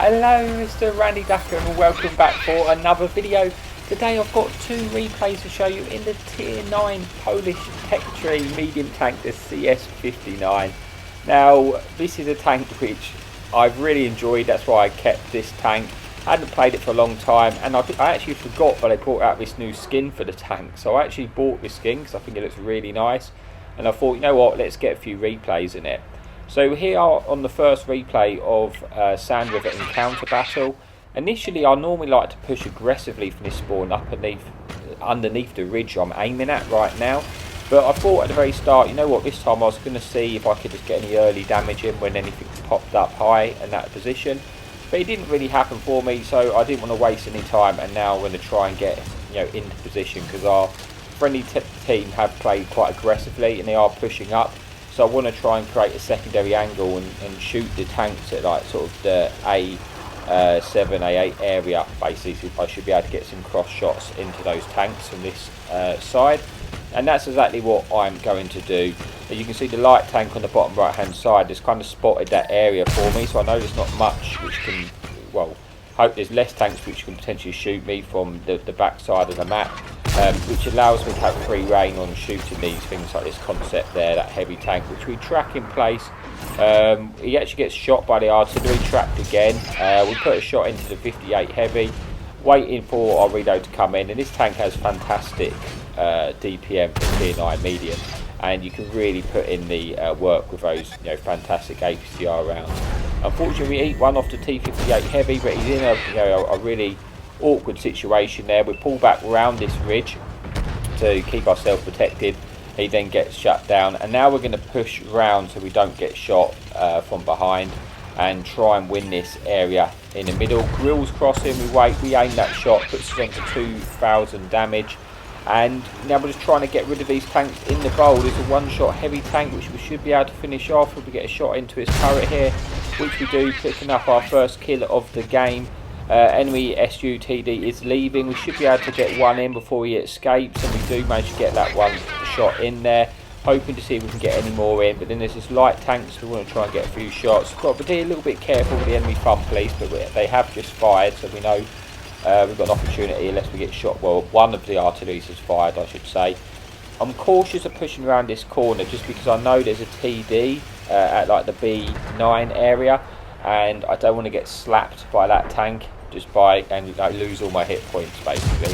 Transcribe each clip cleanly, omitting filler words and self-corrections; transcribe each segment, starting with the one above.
Hello Mr. Randy Ducker and welcome back for another video. Today I've got two replays to show you in the tier 9 Polish tech tree medium tank, the CS-59. Now this is a tank which I've really enjoyed, that's why I kept this tank. I hadn't played it for a long time and I actually forgot, but they brought out this new skin for the tank. So I actually bought this skin because I think it looks really nice. And I thought, you know what, let's get a few replays in it. So here are on the first replay of Sand River Encounter Battle. Initially I normally like to push aggressively from this spawn up underneath the ridge I'm aiming at right now. But I thought at the very start, you know what, this time I was going to see if I could just get any early damage in when anything popped up high in that position. But it didn't really happen for me, so I didn't want to waste any time, and now I'm going to try and get into position because our friendly team have played quite aggressively and they are pushing up. So I want to try and create a secondary angle and shoot the tanks at like sort of the A7, A8 area basically. I should be able to get some cross shots into those tanks from this side. And that's exactly what I'm going to do. You can see the light tank on the bottom right hand side has kind of spotted that area for me. So I know there's not much which can, well, hope there's less tanks which can potentially shoot me from the back side of the map. Which allows me to have free reign on shooting these things like this concept there, that heavy tank, which we track in place. He actually gets shot by the artillery, tracked again. We put a shot into the 58 heavy, waiting for our reload to come in, and this tank has fantastic DPM for tier 9 medium, and you can really put in the work with those fantastic APCR rounds. Unfortunately we eat one off the T58 heavy, but he's in a really awkward situation there. We pull back around this ridge to keep ourselves protected. He then gets shut down, and now we're going to push round so we don't get shot from behind and try and win this area in the middle. Grills crossing, we wait, we aim that shot, puts us on to 2,000 damage, and now we're just trying to get rid of these tanks in the bowl. There's a one-shot heavy tank which we should be able to finish off if we get a shot into his turret here, which we do, picking up our first kill of the game. Enemy SUTD is leaving. We should be able to get one in before he escapes, and we do manage to get that one shot in there, hoping to see if we can get any more in. But then there's this light tank, so we want to try and get a few shots. Got to be a little bit careful with the enemy fun police, but they have just fired, so we know we've got an opportunity unless we get shot. Well, one of the artilleries has fired, I should say. I'm cautious of pushing around this corner just because I know there's a TD at like the B9 area, and I don't want to get slapped by that tank just by and lose all my hit points basically.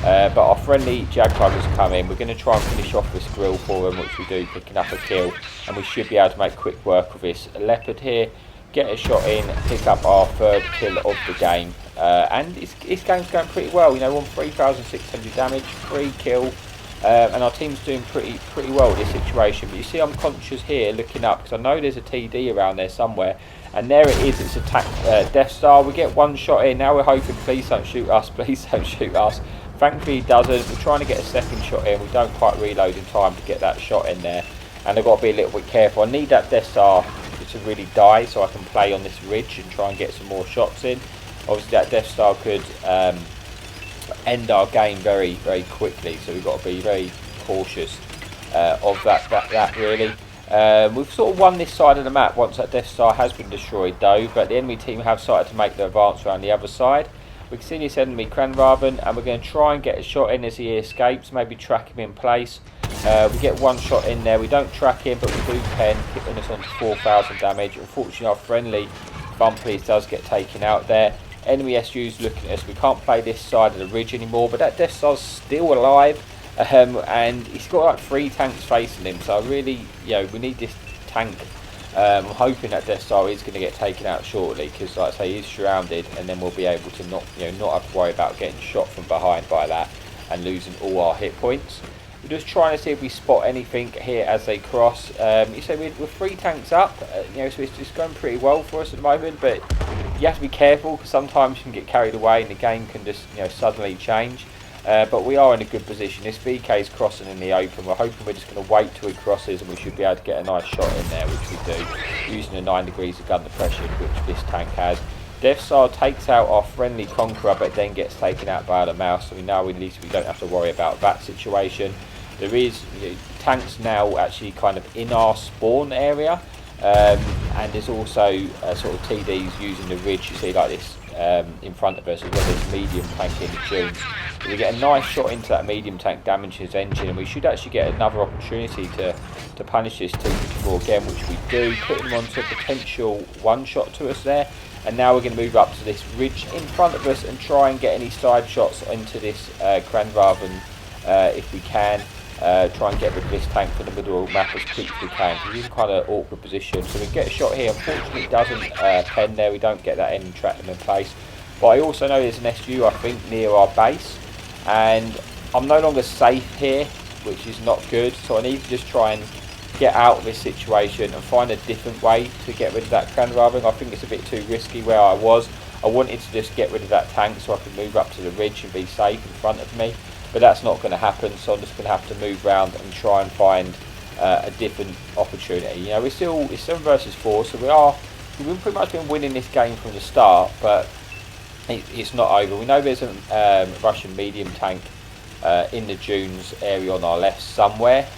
But our friendly Jagbuggers come in. We're going to try and finish off this grill for them, which we do, picking up a kill, and we should be able to make quick work of this leopard here, get a shot in, pick up our third kill of the game, and this game's going pretty well. We're on 3,600 damage, 3 kill, and our team's doing pretty well in this situation. But you see I'm conscious here looking up because I know there's a TD around there somewhere, and there it is. It's a Death Star. We get one shot in. Now we're hoping, please don't shoot us, please don't shoot us. Thankfully he doesn't. We're trying to get a second shot in. We don't quite reload in time to get that shot in there, and I've got to be a little bit careful. I need that Death Star to really die so I can play on this ridge and try and get some more shots in. Obviously that Death Star could end our game very quickly, so we've got to be very cautious of that really. We've sort of won this side of the map once that Death Star has been destroyed though, but the enemy team have started to make the advance around the other side. We can see this enemy Cranraven, and we're going to try and get a shot in as he escapes, maybe track him in place. We get one shot in there, we don't track him, but we do pen, hitting us on 4,000 damage. Unfortunately our friendly Bumplies does get taken out there. Enemy SU's looking at us. We can't play this side of the ridge anymore, but that Death Star's still alive, and he's got like 3 tanks facing him, so I really, we need this tank. I'm hoping that Death Star is going to get taken out shortly, because like I say, he's surrounded, and then we'll be able to not have to worry about getting shot from behind by that and losing all our hit points. We're just trying to see if we spot anything here as they cross. You say we're 3 tanks up, so it's just going pretty well for us at the moment, but you have to be careful because sometimes you can get carried away and the game can just suddenly change. But we are in a good position. This VK is crossing in the open. We're hoping we're just going to wait till he crosses, and we should be able to get a nice shot in there, which we do, using the 9 degrees of gun depression which this tank has. Death Star takes out our friendly Conqueror, but then gets taken out by the mouse, so now at least we don't have to worry about that situation. There is tanks now actually kind of in our spawn area, and there's also sort of TDs using the ridge, you see, like this in front of us, as well as medium tank in the dunes. So we get a nice shot into that medium tank, damage his engine, and we should actually get another opportunity to punish this T-54 again, which we do, putting him onto a potential one-shot to us there. And now we're going to move up to this ridge in front of us and try and get any side shots into this Kranvarven if we can. Try and get rid of this tank from the middle of the map as quick as we can, because he's in quite an awkward position. So we get a shot here. Unfortunately it doesn't pen there, we don't get that end trap in place. But I also know there's an SU, I think, near our base, and I'm no longer safe here, which is not good. So I need to just try and get out of this situation and find a different way to get rid of that Kranvarven. I think it's a bit too risky where I was. I wanted to just get rid of that tank so I could move up to the ridge and be safe in front of me, but that's not going to happen. So I'm just going to have to move around and try and find a different opportunity. You know, it's 7 versus 4, so we've pretty much been winning this game from the start, but it's not over. We know there's a Russian medium tank in the dunes area on our left somewhere.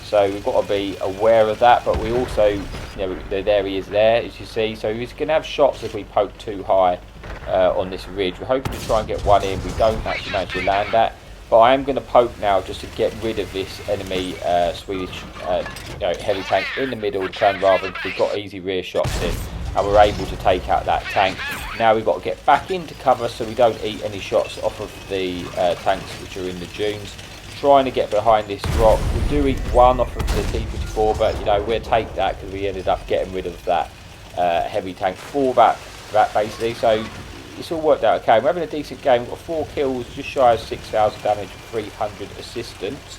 So we've got to be aware of that, but we also, you know, there he is there, as you see. So he's going to have shots if we poke too high on this ridge. We're hoping to try and get one in. We don't actually manage to land that, but I am going to poke now just to get rid of this enemy Swedish heavy tank in the middle of the Kranvarven. We've got easy rear shots in, and we're able to take out that tank. Now we've got to get back into cover so we don't eat any shots off of the tanks which are in the dunes. Trying to get behind this rock. We do eat one off of the T-54, but you know, we'll take that because we ended up getting rid of that heavy tank for that basically. So it's all worked out okay. We're having a decent game. We've got 4 kills, just shy of 6,000 damage, 300 assistance.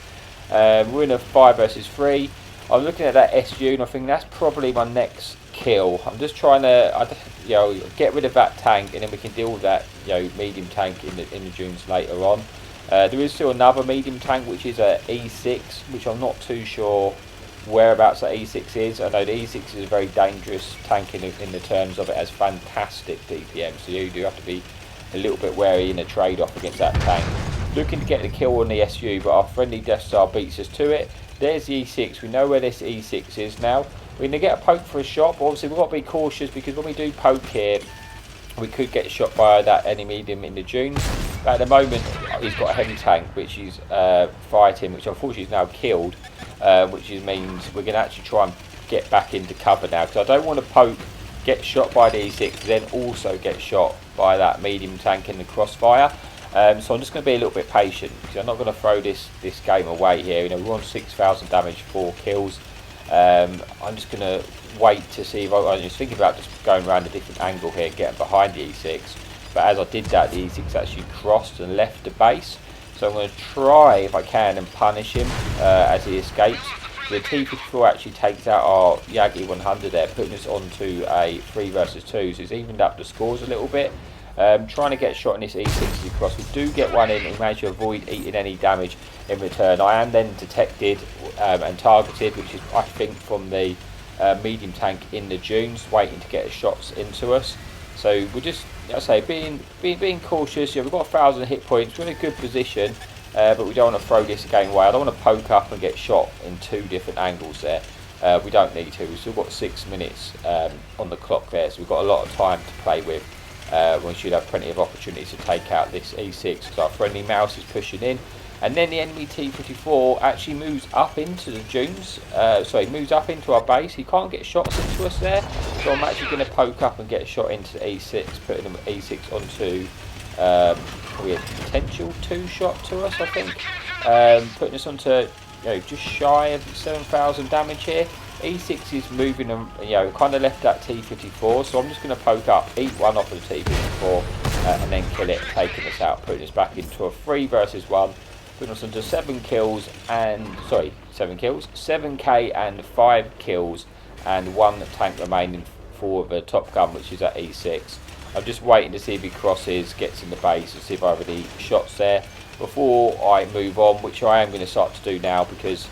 We're in a 5 versus 3. I'm looking at that SU and I think that's probably my next kill. I'm just trying to get rid of that tank, and then we can deal with that medium tank in the dunes later on. There is still another medium tank which is a E6, which I'm not too sure whereabouts that E6 is. I know the E6 is a very dangerous tank in the terms of it has fantastic DPM, so you do have to be a little bit wary in a trade-off against that tank. Looking to get the kill on the SU, but our friendly Death Star beats us to it. There's the E6, we know where this E6 is now. We're going to get a poke for a shot, but obviously we've got to be cautious because when we do poke here, we could get shot by that enemy medium in the dunes. But at the moment, he's got a heavy tank which he's fighting, which unfortunately is now killed, which means we're going to actually try and get back into cover now, because I don't want to poke, get shot by the E6, then also get shot by that medium tank in the crossfire. So I'm just going to be a little bit patient, because I'm not going to throw this game away here. You know, we're on 6,000 damage, 4 kills. I'm just going to wait to see if I was thinking about just going around a different angle here, getting behind the E6. But as I did that, the E6 actually crossed and left the base. So I'm going to try, if I can, and punish him as he escapes. The T-54 actually takes out our Yagi 100 there, putting us onto a 3 versus 2. So it's evened up the scores a little bit. Trying to get a shot in this E6 across. We do get one in, and we manage to avoid eating any damage in return. I am then detected and targeted, which is, I think, from the medium tank in the dunes, waiting to get shots into us. So we're just, I say, being cautious. Yeah, we've got 1,000 hit points. We're in a good position, but we don't want to throw this game away. I don't want to poke up and get shot in 2 different angles there. We don't need to. We've still got 6 minutes on the clock there, so we've got a lot of time to play with. We should have plenty of opportunities to take out this E6, because our friendly mouse is pushing in. And then the enemy T-54 actually moves up into the dunes, moves up into our base. He can't get shots into us there, so I'm actually going to poke up and get a shot into the E6, putting the E6 onto probably a potential 2-shot to us, I think. Putting us onto just shy of 7,000 damage here. E6 is moving, kind of left that T-54, so I'm just going to poke up, eat one off of the T-54, and then kill it, taking us out, putting us back into a 3 versus 1. Putting us into 7 kills, 7k and 5 kills, and 1 tank remaining for the Top Gun, which is at E6. I'm just waiting to see if he crosses, gets in the base, and see if I have any shots there before I move on, which I am going to start to do now, because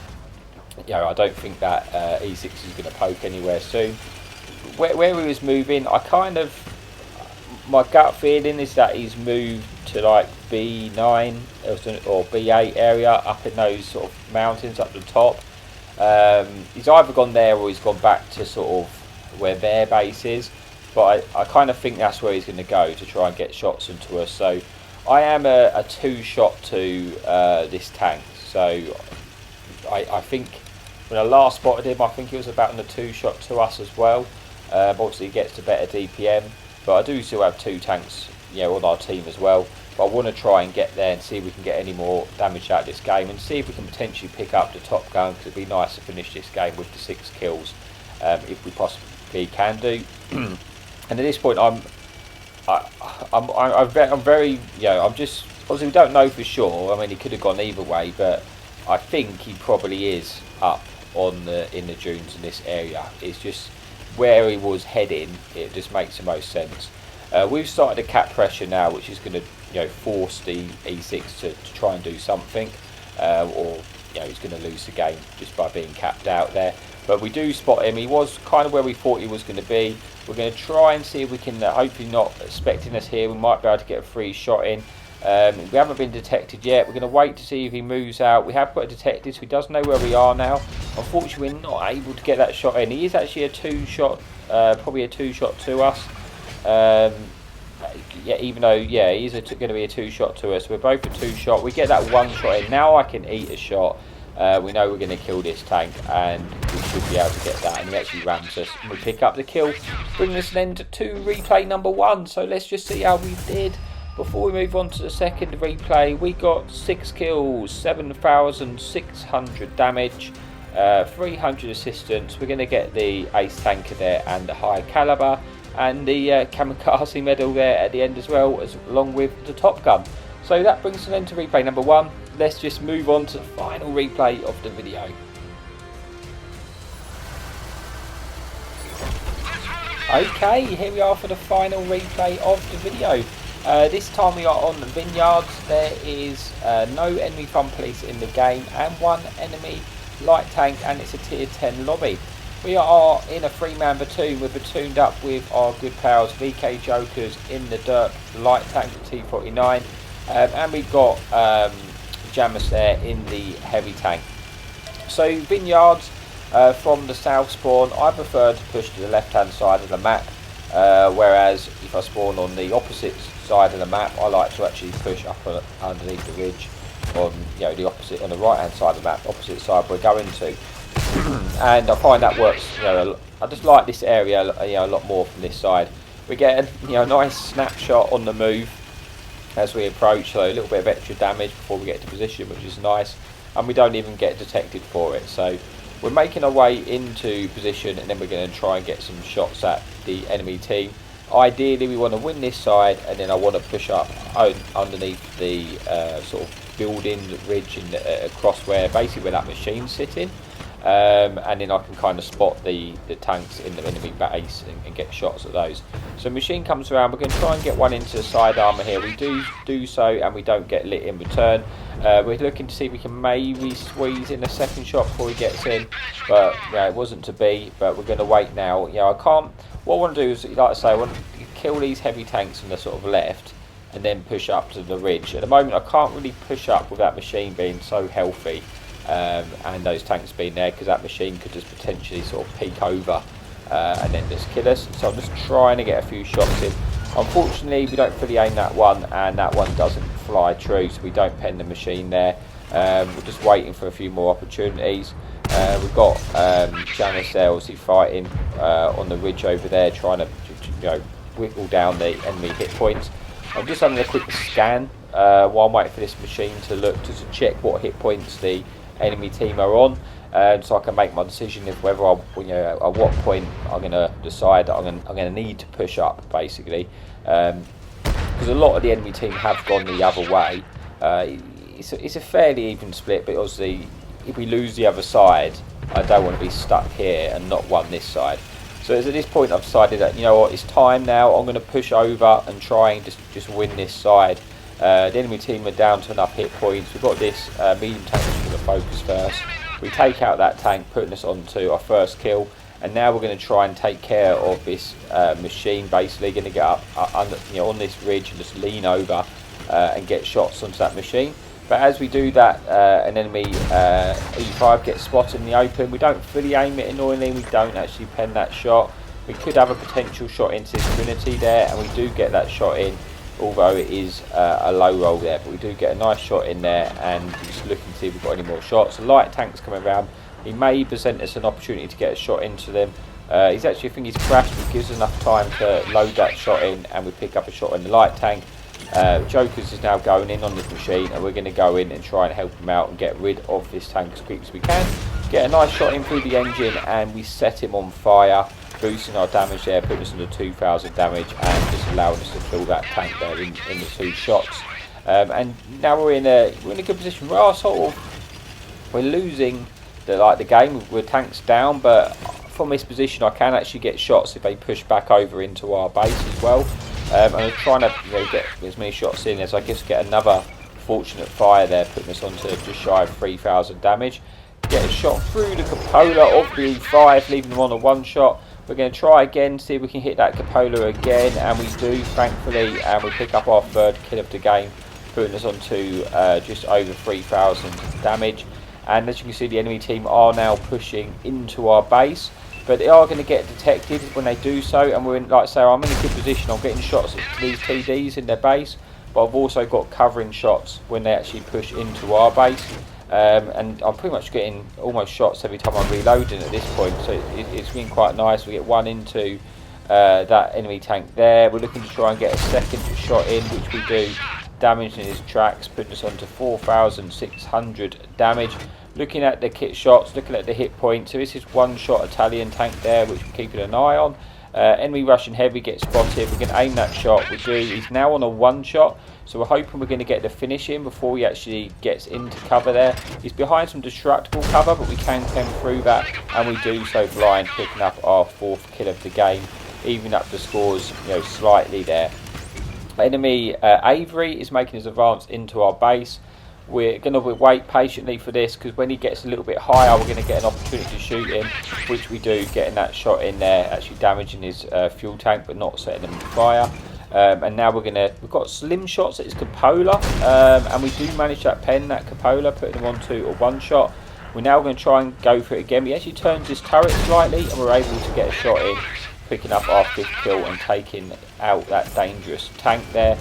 I don't think that E6 is going to poke anywhere soon. Where he was moving, my gut feeling is that he's moved to like B9 or B8 area, up in those sort of mountains up the top. He's either gone there or he's gone back to sort of where their base is, but I kind of think that's where he's going to go to try and get shots into us. So I am a two-shot to this tank, so I think when I last spotted him, I think he was about in a two-shot to us as well. Obviously he gets to better DPM, but I do still have two tanks, you know, on our team as well. But I want to try and get there and see if we can get any more damage out of this game, and see if we can potentially pick up the top gun, because it'd be nice to finish this game with the 6 kills if we possibly can do. And at this point, I'm very, you know, I'm just, obviously we don't know for sure. I mean, he could have gone either way, but I think he probably is up on in the dunes in this area. It's just where he was heading. It just makes the most sense. We've started a cap pressure now, which is going to, you know, force the E6 to try and do something, or you know, he's going to lose the game just by being capped out there. But we do spot him. He was kind of where we thought he was going to be. We're going to try and see if we can, hopefully not expecting us here, we might be able to get a free shot in. We haven't been detected yet. We're going to wait to see if he moves out. We have got a detective, so he does know where we are now. Unfortunately, we're not able to get that shot in. He is actually a two-shot, probably a two-shot to us. Yeah, even though, yeah, he's going to be a two-shot to us. We're both a two-shot. We get that one shot in. Now I can eat a shot. We know we're going to kill this tank, and we should be able to get that. And he actually rams us, and we pick up the kill, bringing us an end to replay number 1. So let's just see how we did. Before we move on to the second replay, we got 6 kills, 7,600 damage, 300 assistance. We're going to get the ace tanker there and the high caliber, and the kamikaze medal there at the end as well, along with the top gun. So that brings an end to replay number 1. Let's just move on to the final replay of the video. Okay, here we are for the final replay of the video. This time we are on the Vineyards. There is no enemy fun police in the game, and 1 enemy light tank, and it's a tier 10 lobby. We are in a 3-man platoon. We're platooned up with our good pals VK Jokers in the Derp light tank T-49, and we've got Jammers there in the heavy tank. So Vineyards, from the south spawn, I prefer to push to the left hand side of the map, whereas if I spawn on the opposite side of the map, I like to actually push up underneath the ridge on, you know, the opposite, on the right hand side of the map, opposite side we're going to. And I find that works, you know, I just like this area, you know, a lot more from this side. We get a, you know, nice snapshot on the move as we approach, so a little bit of extra damage before we get to position, which is nice, and we don't even get detected for it. So we're making our way into position, and then we're going to try and get some shots at the enemy team. Ideally we want to win this side, and then I want to push up underneath the sort of building ridge in the, across where basically where that machine's sitting, and then I can kind of spot the tanks in the enemy base and get shots at those. So machine comes around, we're going to try and get one into the side armour here. We do so, and we don't get lit in return. We're looking to see if we can maybe squeeze in a second shot before he gets in, but yeah, it wasn't to be. But we're going to wait now. You know, I can't. What I want to do is, like I say, I want to kill these heavy tanks on the sort of left, and then push up to the ridge. At the moment, I can't really push up with that machine being so healthy, and those tanks being there, because that machine could just potentially sort of peek over and then just kill us. So I'm just trying to get a few shots in. Unfortunately, we don't fully aim that one, and that one doesn't fly true, so we don't pen the machine there. We're just waiting for a few more opportunities. We've got Janice there obviously fighting on the ridge over there, trying to, you know, whittle down the enemy hit points. I'm just having a quick scan while I'm waiting for this machine to look, just to check what hit points the enemy team are on, so I can make my decision of whether I, you know, at what point I'm going to decide that I'm going to need to push up, basically, because a lot of the enemy team have gone the other way. It's a fairly even split, but obviously if we lose the other side, I don't want to be stuck here and not won this side. So at this point I've decided that, you know what, it's time now. I'm going to push over and try and just win this side. The enemy team are down to enough hit points. We've got this medium tank that's going to focus first. We take out that tank, putting us onto our first kill, and now we're going to try and take care of this machine. Basically going to get up under, you know, on this ridge and just lean over and get shots onto that machine. But as we do that, an enemy E5 gets spotted in the open. We don't fully aim it, annoyingly. We don't actually pen that shot. We could have a potential shot into this Trinity there, and we do get that shot in, although it is a low roll there. But we do get a nice shot in there, and we're just looking to see if we've got any more shots. The light tank's coming around. He may present us an opportunity to get a shot into them. He's actually, I think he's crashed, but gives us enough time to load that shot in, and we pick up a shot in the light tank. Jokers is now going in on this machine, and we're going to go in and try and help him out and get rid of this tank as quick as we can. Get a nice shot in through the engine, and we set him on fire, boosting our damage there, putting us under 2,000 damage, and just allowing us to kill that tank there in the 2 shots. And now we're in a good position. We're losing the game. We're tanks down, but from this position I can actually get shots if they push back over into our base as well. And I'm trying to get as many shots in as I just get another fortunate fire there, putting us onto just shy of 3,000 damage. Get a shot through the cupola of the E5, leaving them on a 1 shot. We're going to try again, see if we can hit that cupola again, and we do, thankfully, and we pick up our 3rd kill of the game, putting us onto just over 3,000 damage. And as you can see, the enemy team are now pushing into our base, but they are going to get detected when they do so. And we're in, like I say, I'm in a good position. I'm getting shots at these TDs in their base, but I've also got covering shots when they actually push into our base. And I'm pretty much getting almost shots every time I'm reloading at this point, so it's been quite nice. We get 1 into that enemy tank there. We're looking to try and get a 2nd shot in, which we do, damaging his tracks, putting us onto 4,600 damage. Looking at the kit shots, looking at the hit point, so this is 1 shot Italian tank there, which we're keeping an eye on. Enemy Russian heavy gets spotted. We can aim that shot. We do. He's now on a 1 shot, so we're hoping we're going to get the finish in before he actually gets into cover there. He's behind some destructible cover, but we can climb through that, and we do so blind, picking up our 4th kill of the game, even up the scores, slightly there. Enemy Avery is making his advance into our base. We're going to wait patiently for this, because when he gets a little bit higher, we're going to get an opportunity to shoot him, which we do, getting that shot in there, actually damaging his fuel tank, but not setting him on fire. And now we've got slim shots at his cupola, and we do manage that pen, that cupola, putting him onto a 1 shot. We're now going to try and go for it again. He actually turns his turret slightly, and we're able to get a shot in, picking up our 5th kill and taking out that dangerous tank there.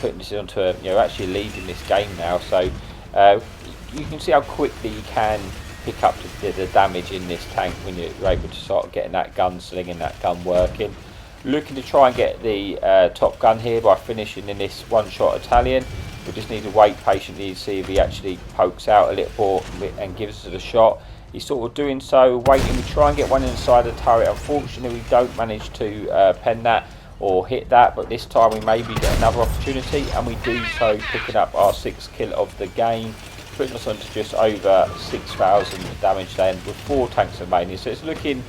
Putting this onto actually leading this game now, so you can see how quickly you can pick up the damage in this tank when you're able to start getting that gun slinging, that gun working. Looking to try and get the top gun here by finishing in this 1 shot Italian. We just need to wait patiently to see if he actually pokes out a little bit and gives us a shot. He's sort of doing so, waiting. We try and get one inside the turret. Unfortunately, we don't manage to pen that or hit that, but this time we maybe get another opportunity, and we do so, picking up our 6th kill of the game, putting us on to just over 6,000 damage then, with 4 tanks remaining. So it's looking,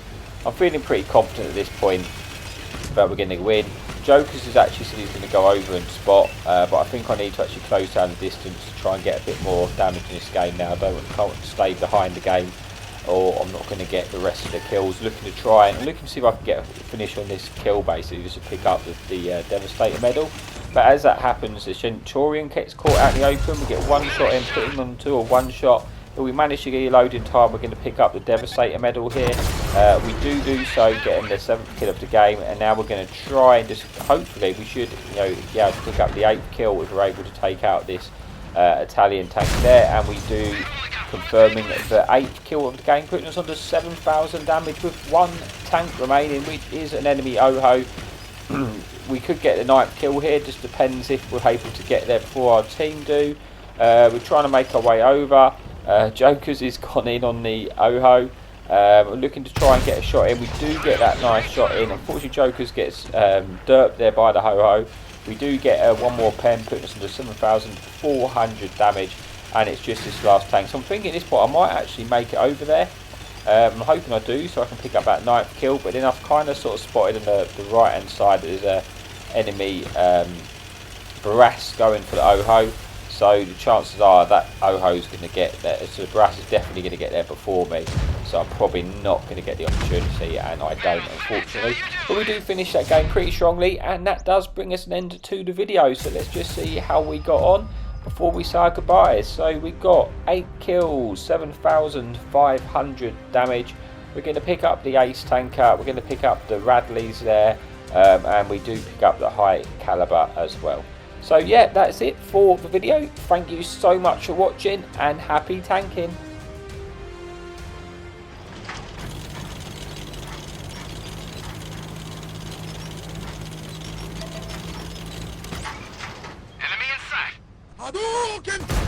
I'm feeling pretty confident at this point that we're going to win. Jokers has actually said he's going to go over and spot, but I think I need to actually close down the distance to try and get a bit more damage in this game now. I can't stay behind the game, or I'm not going to get the rest of the kills. Looking to see if I can get a finish on this kill, basically, just to pick up the Devastator medal. But as that happens, the Centurion gets caught out in the open. We get 1 shot in, put him onto a 1 shot. If we manage to get a load in time, we're going to pick up the Devastator medal here. We do so, getting the 7th kill of the game, and now we're going to try and just, hopefully, we should be able to pick up the 8th kill if we're able to take out this Italian tank there, and we do, confirming the 8th kill of the game, putting us under 7,000 damage with 1 tank remaining, which is an enemy Oho. We could get the 9th kill here, just depends if we're able to get there before our team do. We're trying to make our way over. Jokers is gone in on the Oho. We're looking to try and get a shot in. We do get that nice shot in. Unfortunately, Jokers gets derped there by the Ho-Ho. We do get 1 more pen, putting us under 7,400 damage, and it's just this last tank. So I'm thinking at this point I might actually make it over there. I'm hoping I do, so I can pick up that 9th kill, but then I've kind of sort of spotted on the right hand side there's a enemy Barras going for the Oho. So the chances are that Oho's going to get there. So Barras is definitely going to get there before me. So I'm probably not going to get the opportunity, and I don't, unfortunately. But we do finish that game pretty strongly, and that does bring us an end to the video. So let's just see how we got on. before we say our goodbyes. So we got 8 kills, 7,500 damage. We're going to pick up the ace tanker, we're going to pick up the Radleys there, and we do pick up the high caliber as well. So yeah, that's it for the video. Thank you so much for watching and happy tanking. Hadouken!